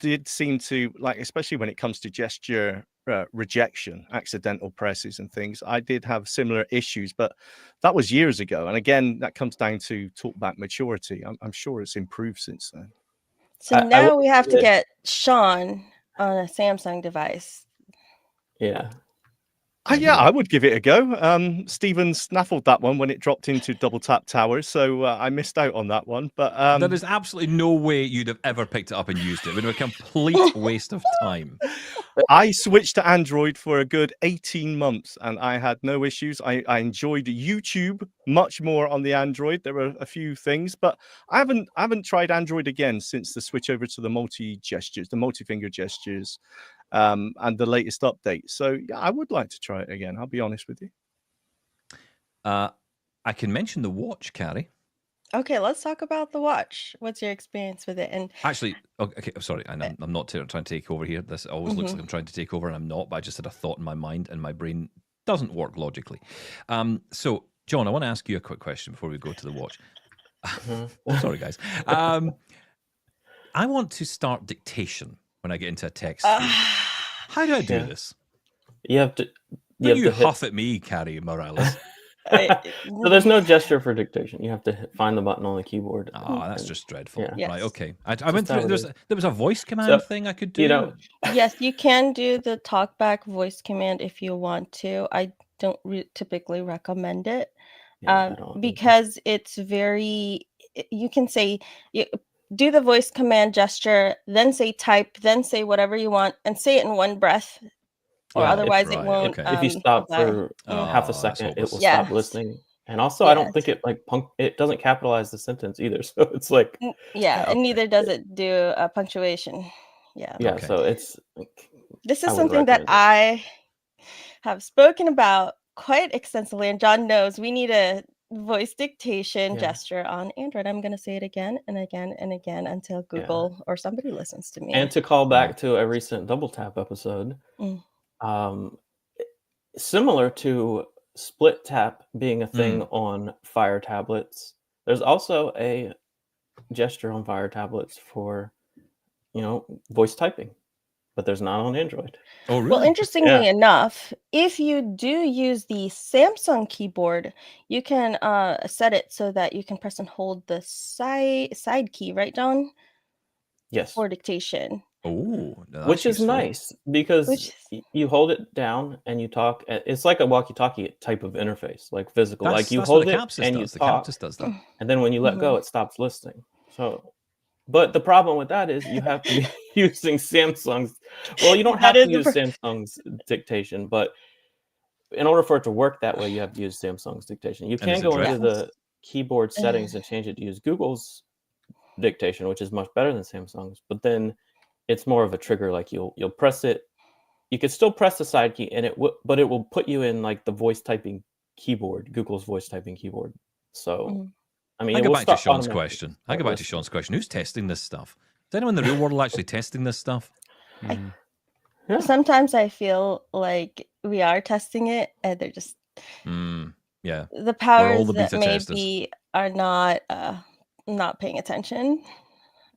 did seem to, like, especially when it comes to gesture rejection, accidental presses and things, I did have similar issues, but that was years ago. And again, that comes down to TalkBack maturity. I'm sure it's improved since then. So I now will we have to say- get Sean on a Samsung device. Yeah. Yeah, I would give it a go. Steven snaffled that one when it dropped into double tap towers, so I missed out on that one. But There is absolutely no way you'd have ever picked it up and used it. It would have been a complete waste of time. I switched to Android for a good 18 months and I had no issues. I enjoyed YouTube much more on the Android. There were a few things, but I haven't tried Android again since the switch over to the multi-finger gestures, and the latest update. So yeah, I would like to try it again. I'll be honest with you. I can mention the watch, Carrie. Okay, let's talk about the watch. What's your experience with it? And Actually, okay, I'm sorry, and I'm not trying to take over here. This always looks like I'm trying to take over, and I'm not. But I just had a thought in my mind, and my brain doesn't work logically. So, John, I want to ask you a quick question before we go to the watch. Sorry, guys. I want to start dictation when I get into a text feed. How do I do this? You have to. Don't you hit- huff at me, Carrie Morales? So there's no gesture for dictation. You have to find the button on the keyboard. Oh, that's just dreadful. Yeah. Right, Yes. okay. I went through, how it there was a voice command So, thing I could do. You know, yes, you can do the talkback voice command if you want to. I don't typically recommend it yeah, I don't- because it's very, you can say, do the voice command gesture, then say type, then say whatever you want, and say it in one breath. Or Well, otherwise it right, won't. okay. if you stop apply. for half Oh, a that's second, it will hopeless. stop Yes. listening. And also, I don't Yes. think it doesn't capitalize the sentence either. So it's like, Yeah, Yeah, and okay. neither does it do a punctuation. Yeah. yeah. Okay. So it's like, This I is would something that recommend it. I have spoken about quite extensively, and John knows we need a voice dictation Yeah. gesture on Android. I'm going to say it again and again and again until Google or somebody listens to me. And to call back to a recent double tap episode, Mm. similar to split tap being a thing on Fire tablets, there's also a gesture on Fire tablets for, voice typing, but there's not on Android. Oh, really? Well, interestingly enough, if you do use the Samsung keyboard, you can set it so that you can press and hold the side key, right, John? Yes. For dictation. Oh, Which is nice because you hold it down and you talk. It's like a walkie-talkie type of interface, like physical. Like you hold it and you The talk, Captus does that. and then when you let go, it stops listening. So, but the problem with that is you have to be using Samsung's. Well, you don't have to use Samsung's dictation, but in order for it to work that way, you have to use Samsung's dictation. You can go into the keyboard settings and change it to use Google's dictation, which is much better than Samsung's. But then it's more of a trigger. Like you'll press it. You could still press the side key, and but it will put you in like the voice typing keyboard, Google's voice typing keyboard. So, I mean, I go back to Sean's question. Who's testing this stuff? Is anyone in the real world actually testing this stuff? Sometimes I feel like we are testing it, and they're just the powers that maybe are not paying attention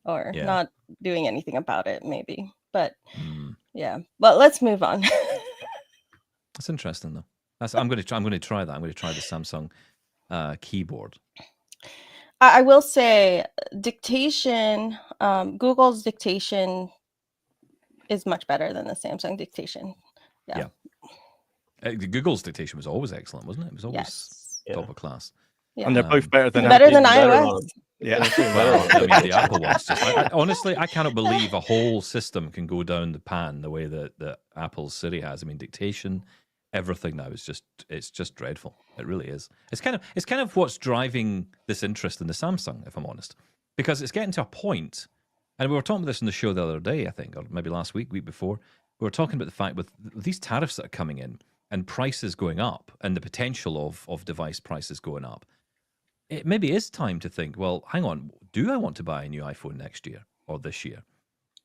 or not doing anything about it, maybe. But but let's move on. That's interesting, though. I'm going to try that. I'm going to try the Samsung keyboard. I will say dictation, Google's dictation is much better than the Samsung dictation. Yeah. Google's dictation was always excellent, wasn't it? It was always top of class. Yeah. And they're both better than iOS. Yeah. Well, I mean, the Apple Watch. Honestly, I cannot believe a whole system can go down the pan the way that Apple's Siri has. I mean, dictation, everything now is just dreadful. It really is. It's kind of what's driving this interest in the Samsung, if I'm honest, because it's getting to a point, and we were talking about this on the show the other day, I think, or maybe last week before. We were talking about the fact with these tariffs that are coming in and prices going up, and the potential of device prices going up. it maybe is time to think, well, hang on, do I want to buy a new iPhone next year or this year?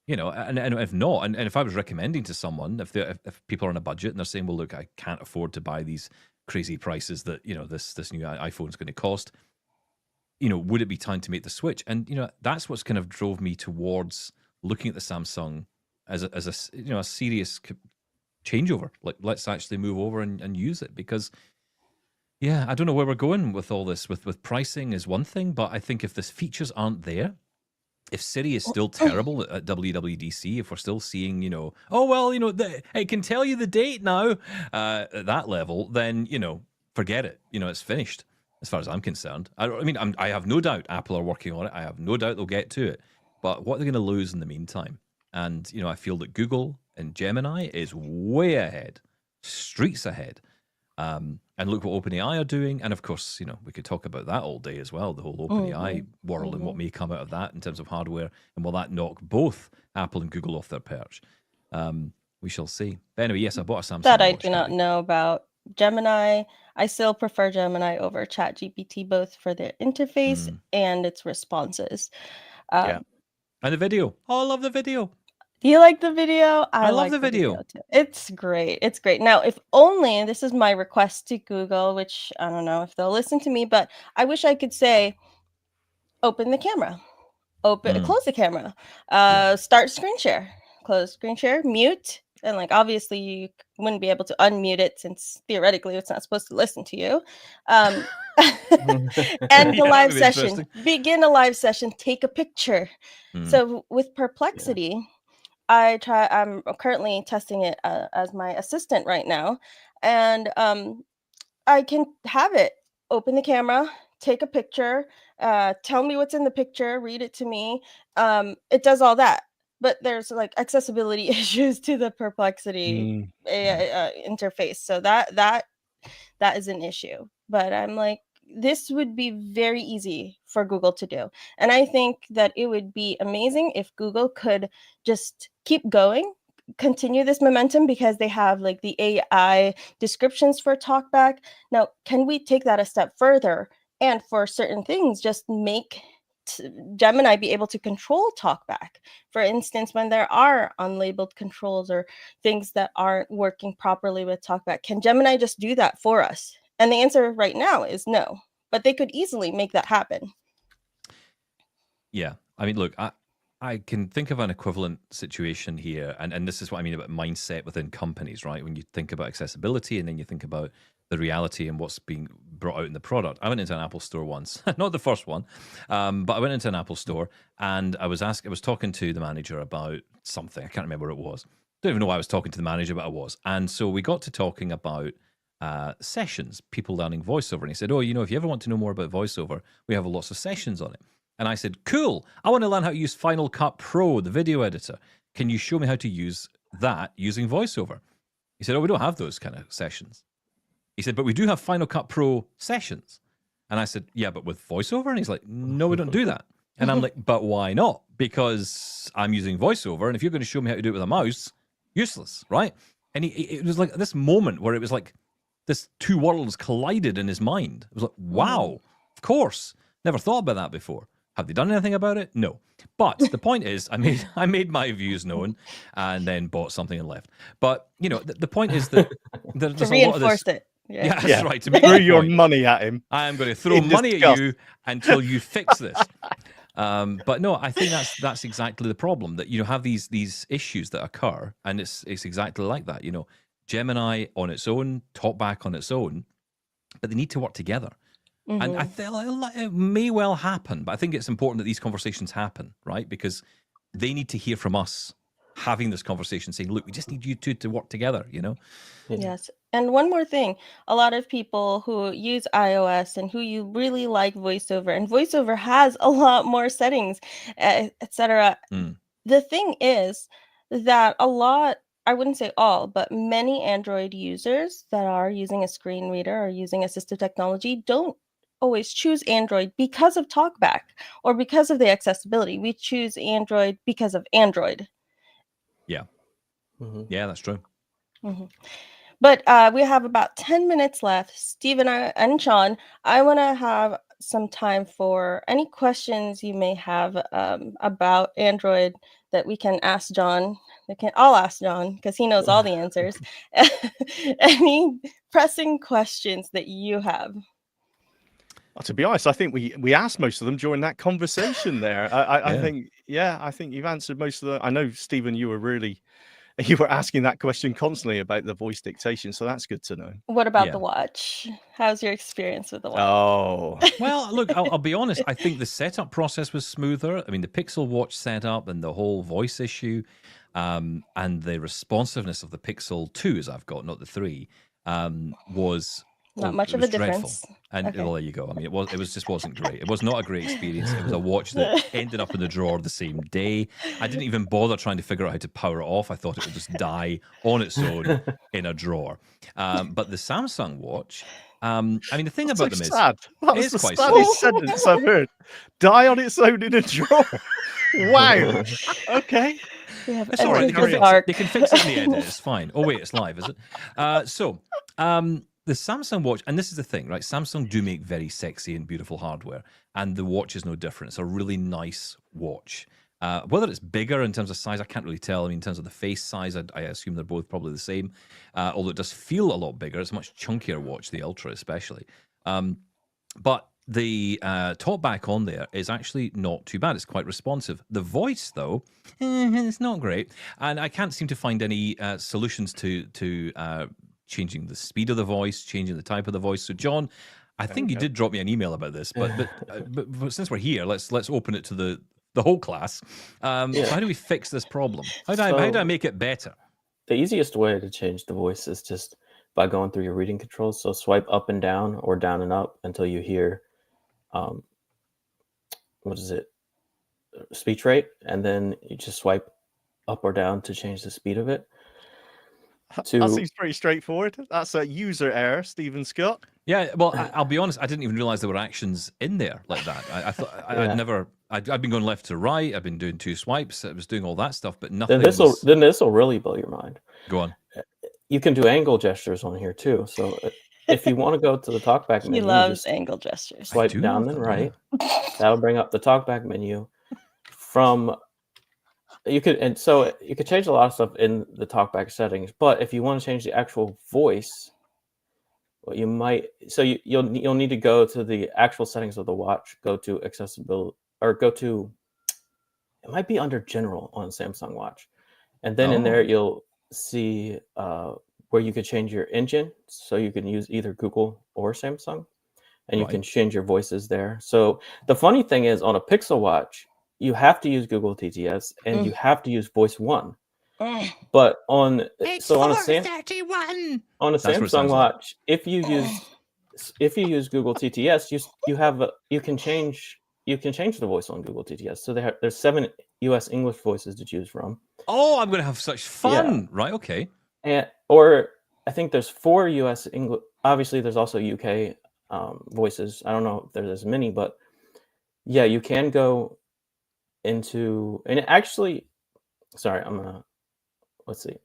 You know, and if not, and if I was recommending to someone, if people are on a budget and they're saying, well, look, I can't afford to buy these crazy prices that, you know, this new iPhone is going to cost, you know, would it be time to make the switch? And, you know, that's what's kind of drove me towards looking at the Samsung as a you know, a serious changeover. Like, let's actually move over and use it, because yeah, I don't know where we're going with all this. With pricing is one thing, but I think if the features aren't there, if Siri is still terrible at WWDC, if we're still seeing, you know, oh, well, you know, it can tell you the date now at that level, then, you know, forget it. You know, it's finished as far as I'm concerned. I mean, I have no doubt Apple are working on it. I have no doubt they'll get to it. But what are they going to lose in the meantime? And, you know, I feel that Google and Gemini is way ahead, streets ahead. And look what OpenAI are doing. And of course, you know, we could talk about that all day as well, the whole OpenAI world and what may come out of that in terms of hardware. And will that knock both Apple and Google off their perch? We shall see. But anyway, yes, I bought a Samsung That I watch, do not Gary. know about. Gemini, I still prefer Gemini over ChatGPT, both for the interface and its responses. Yeah. And the video. Oh, I love the video. Do you like the video? I love like the video. too. It's great. It's great. Now, if only, this is my request to Google, which I don't know if they'll listen to me, but I wish I could say, open the camera, close the camera, start screen share, close screen share, mute. And like, obviously you wouldn't be able to unmute it since theoretically it's not supposed to listen to you. End the live session, begin a live session, take a picture. So with Perplexity, I'm currently testing it as my assistant right now. And I can have it open the camera, take a picture, tell me what's in the picture, read it to me. It does all that. But there's like accessibility issues to the Perplexity interface. So that is an issue. But I'm like, this would be very easy for Google to do. And I think that it would be amazing if Google could just keep going, continue this momentum, because they have like the AI descriptions for TalkBack. Now, can we take that a step further and for certain things just make Gemini be able to control TalkBack? For instance, when there are unlabeled controls or things that aren't working properly with TalkBack, can Gemini just do that for us? And the answer right now is no, but they could easily make that happen. Yeah. I mean, look, I can think of an equivalent situation here, and this is what I mean about mindset within companies, right? When you think about accessibility and then you think about the reality and what's being brought out in the product. I went into an Apple store once, not the first one, but I went into an Apple store and I was talking to the manager about something. I can't remember what it was. Don't even know why I was talking to the manager, but I was. And so we got to talking about sessions, people learning voiceover. And he said, oh, you know, if you ever want to know more about voiceover, we have lots of sessions on it. And I said, cool, I want to learn how to use Final Cut Pro, the video editor. Can you show me how to use that using voiceover? He said, oh, we don't have those kind of sessions. He said, but we do have Final Cut Pro sessions. And I said, yeah, but with voiceover? And he's like, no, we don't do that. And I'm like, but why not? Because I'm using voiceover, and if you're going to show me how to do it with a mouse, useless, right? And it was like this moment where it was like this two worlds collided in his mind. It was like, wow, of course. Never thought about that before. Have they done anything about it? No. But the point is, I made my views known and then bought something and left. But, you know, the point is that there's to a lot of this. it. Yeah, that's right. To make throw your money at him. I am going to throw money at you until you fix this. But no, I think that's exactly the problem, that you have these issues that occur, and it's exactly like that. You know, Gemini on its own, TalkBack on its own, but they need to work together. And I feel it may well happen, but I think it's important that these conversations happen, right? Because they need to hear from us having this conversation, saying, look, we just need you two to work together, you know? Yes. And one more thing, a lot of people who use iOS and who you really like VoiceOver, and VoiceOver has a lot more settings, etc. The thing is that I wouldn't say all, but many Android users that are using a screen reader or using assistive technology don't always choose Android because of TalkBack or because of the accessibility. We choose Android because of Android. Yeah. Yeah, that's true. But we have about 10 minutes left. Steve and Sean, I want to have some time for any questions you may have about Android that we can ask John. I'll ask John because he knows all the answers. Any pressing questions that you have? Well, to be honest, I think we asked most of them during that conversation there. I Yeah. think, I think you've answered most of them. I know, Stephen, you were asking that question constantly about the voice dictation, so that's good to know. What about Yeah. the watch? How's your experience with the watch? Oh, Well, look, I'll be honest. I think the setup process was smoother. I mean, the Pixel Watch setup and the whole voice issue, and the responsiveness of the Pixel 2, as I've got, not the 3, was Not much it of was a dreadful. difference. And Okay. well, there you go. I mean, it just wasn't great. It was not a great experience. It was a watch that ended up in the drawer the same day. I didn't even bother trying to figure out how to power it off. I thought it would just die on its own in a drawer. But the Samsung watch, I mean, the thing that's about so them sad. That was is the quite saddest sentence I've heard. Die on its own in a drawer. Wow. Okay. We have It's all right. They entered can, the dark. they can fix it in the edit. It's fine. Oh wait, it's live, is it? The Samsung watch, and this is the thing, right? Samsung do make very sexy and beautiful hardware, and the watch is no different. It's a really nice watch. Whether it's bigger in terms of size, I can't really tell. I mean, in terms of the face size, I assume they're both probably the same. Although it does feel a lot bigger. It's a much chunkier watch, the Ultra especially. But the TalkBack on there is actually not too bad. It's quite responsive. The voice, though, it's not great. And I can't seem to find any solutions to changing the speed of the voice, changing the type of the voice. So, John, I think you did drop me an email about this, but since we're here, let's open it to the whole class. So how do we fix this problem? How do I make it better? The easiest way to change the voice is just by going through your reading controls. So swipe up and down or down and up until you hear, what is it, speech rate, and then you just swipe up or down to change the speed of it. That seems pretty straightforward. That's a user error, Stephen Scott. Yeah, well, I'll be honest. I didn't even realize there were actions in there like that. I thought I'd never. I'd been going left to right. I've been doing 2 swipes. I was doing all that stuff, but nothing. Then this will really blow your mind. Go on. You can do angle gestures on here too. So if you want to go to the TalkBack menu, He loves angle gestures. Swipe down and right. That'll bring up the TalkBack menu. You could change a lot of stuff in the TalkBack settings, but if you want to change the actual voice, what you might you'll need to go to the actual settings of the watch, go to accessibility, or it might be under general on Samsung Watch, and then in there you'll see where you could change your engine, so you can use either Google or Samsung, and you can change your voices there. So the funny thing is, on a Pixel Watch, you have to use Google TTS and you have to use Voice 1. But on a Samsung Watch, if you use Google TTS, you can change the voice on Google TTS. So there's 7 US English voices to choose from. Oh, I'm going to have such fun. Right, okay. Or I think there's 4 US English. Obviously, there's also UK voices. I don't know if there's as many, but yeah, you can go into, and actually, sorry, let's see.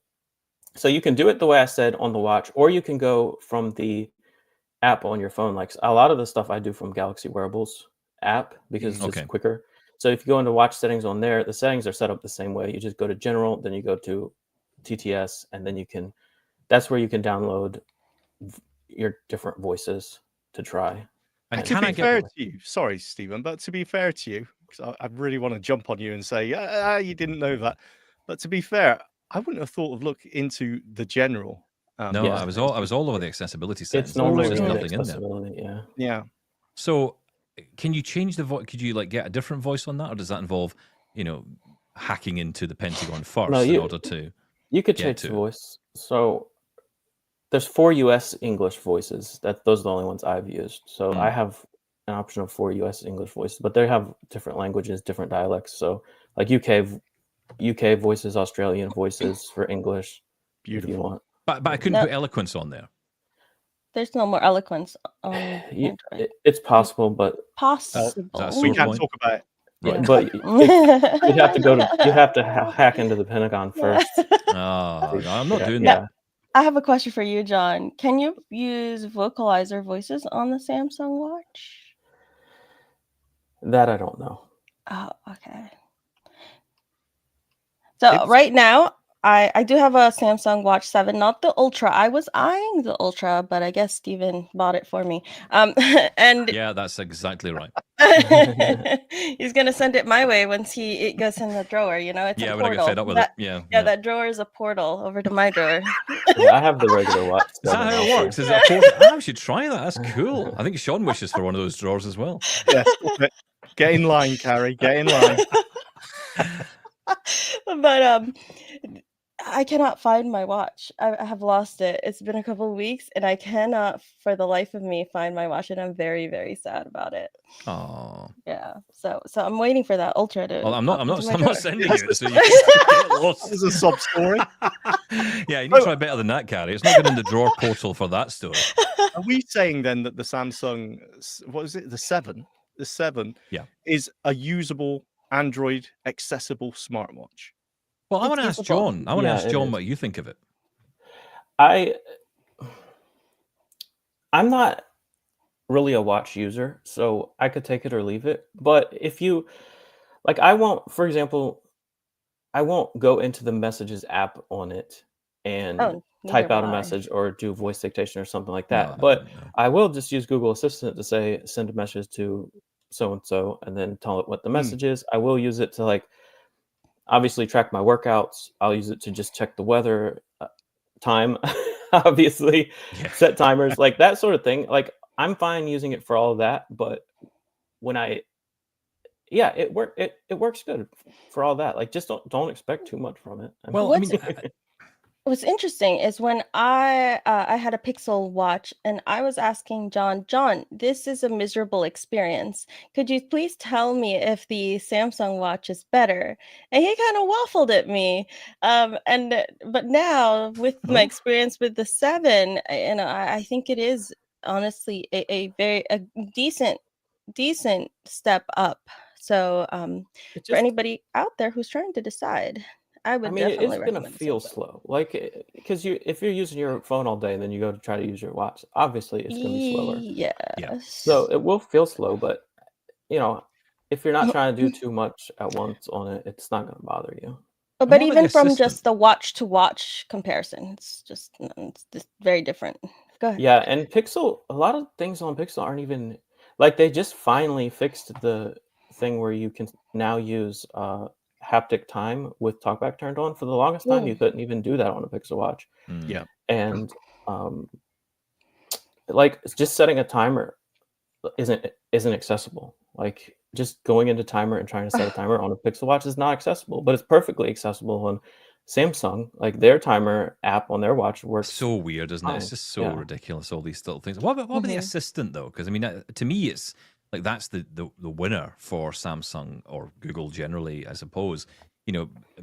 So you can do it the way I said on the watch, or you can go from the app on your phone. Like a lot of the stuff I do from Galaxy Wearables app because it's just quicker. So if you go into watch settings on there, the settings are set up the same way. You just go to general, then you go to TTS, and then that's where you can download your different voices to try. And to be fair to you, sorry, Stephen, but to be fair to you, because I really want to jump on you and say, you didn't know that. But to be fair, I wouldn't have thought of looking into the general. No, I was all over the accessibility settings. It's normally there's nothing in there. Yeah. So, can you change the voice? Could you get a different voice on that, or does that involve, hacking into the Pentagon first in order to? You could change the voice. So there's 4 US English voices. Those are the only ones I've used. So I have an option of 4 US English voices, but they have different languages, different dialects. So like UK voices, Australian voices for English. Beautiful. If you want. But I couldn't put eloquence on there. There's no more eloquence on Android. It's possible, but we can't talk about it. Right. But you have to hack into the Pentagon first. Oh, no, I'm not doing that. I have a question for you, John. Can you use vocalizer voices on the Samsung Watch? That I don't know. Oh, okay. So right now, I do have a Samsung Watch 7, not the Ultra. I was eyeing the Ultra, but I guess Steven bought it for me. And Yeah, that's exactly right. he's gonna send it my way once it goes in the drawer. You know, it's Yeah, a when I get portal. fed up with it. Yeah. That drawer is a portal over to my drawer. Yeah, I have the regular watch. Is that 7 how it also. works? Is it a portal? Ah, we should try that. That's cool. I think Sean wishes for one of those drawers as well. Yes, get in line, Carrie. Get in line. But I cannot find my watch. I have lost it. It's been a couple of weeks, and I cannot, for the life of me, find my watch, and I'm very, very sad about it. Oh. Yeah. So I'm waiting for that Ultra to. Well, I'm pop into my not drawer. sending you, so you can get lost. This is a sob story. Yeah, you need to try better than that, Carrie. It's not good in the drawer portal for that story. Are we saying then that the Samsung, what is it, the 7, Yeah. is a usable Android accessible smartwatch? Well, I It's want to ask usable. John. I want to Yeah, ask it John is. what you think of it. I'm not really a watch user, so I could take it or leave it. But if you like, I won't, for example, I won't go into the messages app on it and Oh, type neither out a will I. message or do voice dictation or something like that. No, But no. I will just use Google Assistant to say send a message to so and so and then tell it what the message is. I will use it to like obviously track my workouts. I'll use it to just check the weather, time, obviously, Yeah. set timers, like that sort of thing. Like I'm fine using it for all of that, but when it works good for all that. Like just don't expect too much from it. Well, I What's mean, What's interesting is when I had a Pixel watch and I was asking John, this is a miserable experience. Could you please tell me if the Samsung watch is better? And he kind of waffled at me. But now with my Oh. experience with the 7, I think it is honestly a very decent step up. So It for just anybody out there who's trying to decide, I I would mean, it is definitely gonna recommend the feel Samsung. slow, like because if you're using your phone all day and then you go to try to use your watch, obviously it's gonna be slower. Yes. So it will feel slow, but if you're not trying to do too much at once on it, it's not gonna bother you. But what about the even from assistant? just the watch to watch comparison, it's just very different. Go ahead. Yeah, and Pixel, a lot of things on Pixel aren't even like they just finally fixed the thing where you can now use haptic time with TalkBack turned on. For the longest time, you couldn't even do that on a Pixel watch. Yeah. And like just setting a timer isn't accessible. Like just going into timer and trying to set a timer on a Pixel watch is not accessible, but it's perfectly accessible on Samsung. Like their timer app on their watch works. So weird, isn't it? It's just so ridiculous, all these little things. What about the assistant, though? Because, I mean, to me, it's like that's the winner for Samsung or Google generally, I suppose,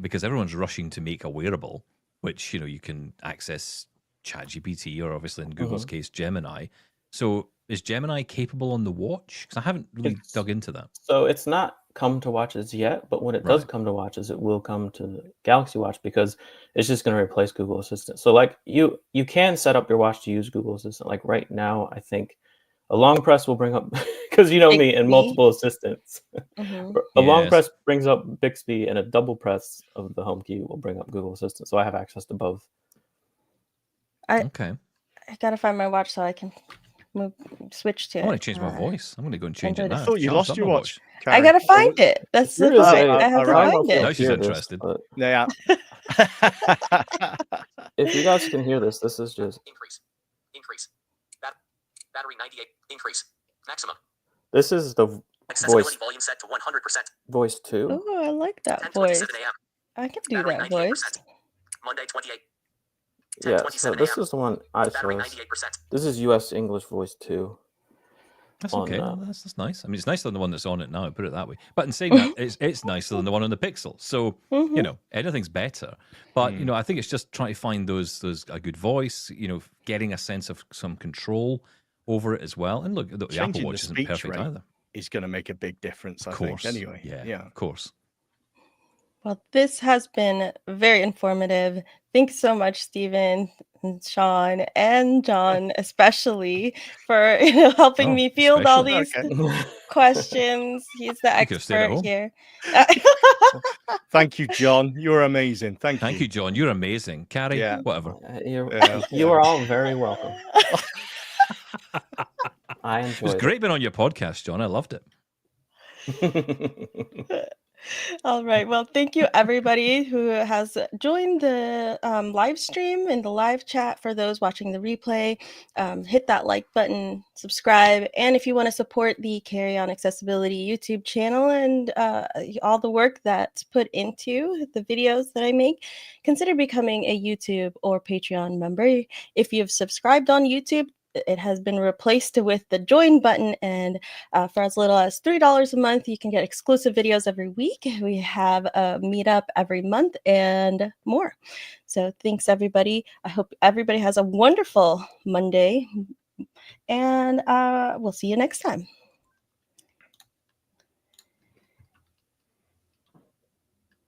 because everyone's rushing to make a wearable, which, you can access ChatGPT or obviously in Google's case, Gemini. So is Gemini capable on the watch? Because I haven't really dug into that. So it's not come to watches yet, but when it does come to watches, it will come to the Galaxy Watch because it's just going to replace Google Assistant. So like you can set up your watch to use Google Assistant. Like right now, I think a long press will bring up because me and multiple assistants. A long press brings up Bixby, and a double press of the home key will bring up Google Assistant. So I have access to both. Okay. I gotta find my watch so I can switch to it. I want to change my voice. I'm going to go and change it now. I thought you lost your watch. I gotta find it. That's the thing. I have to find it. Now she's interested. Yeah. If you guys can hear this, this is just increase. Battery 98. Increase. Maximum. This is the Accessibility volume set to 100%. Voice 2. Oh, I like that 10:27 voice. a.m. I can do Battery that 98%. voice. Monday 28. Yeah, so this is the one I Battery chose. 98%. This is US English Voice 2. That's okay. That's nice. I mean, it's nicer than the one that's on it now, put it that way. But in saying that, it's nicer than the one on the Pixel. So, anything's better. But, I think it's just trying to find those a good voice, getting a sense of some control over it as well. And look, the Apple Watch isn't perfect either. Is going to make a big difference, I think, anyway. Yeah, of course. Well, this has been very informative. Thanks so much, Stephen, and Sean, and John, especially for helping Oh, me field all especially. these Okay. questions. He's the You could have stayed at expert home. here. Thank you, John. You're amazing. Thank Thank you, John. You're amazing. Carrie, Yeah. whatever. Yeah, You are all very welcome. I It was enjoyed great being on your podcast, John. I loved it. it. All right. Well, thank you, everybody who has joined the live stream and the live chat. For those watching the replay, hit that like button, subscribe. And if you want to support the Carry On Accessibility YouTube channel and all the work that's put into the videos that I make, consider becoming a YouTube or Patreon member. If you've subscribed on YouTube, it has been replaced with the join button, and for as little as $3 a month, you can get exclusive videos every week. We have a meetup every month and more. So thanks, everybody. I hope everybody has a wonderful Monday, and we'll see you next time.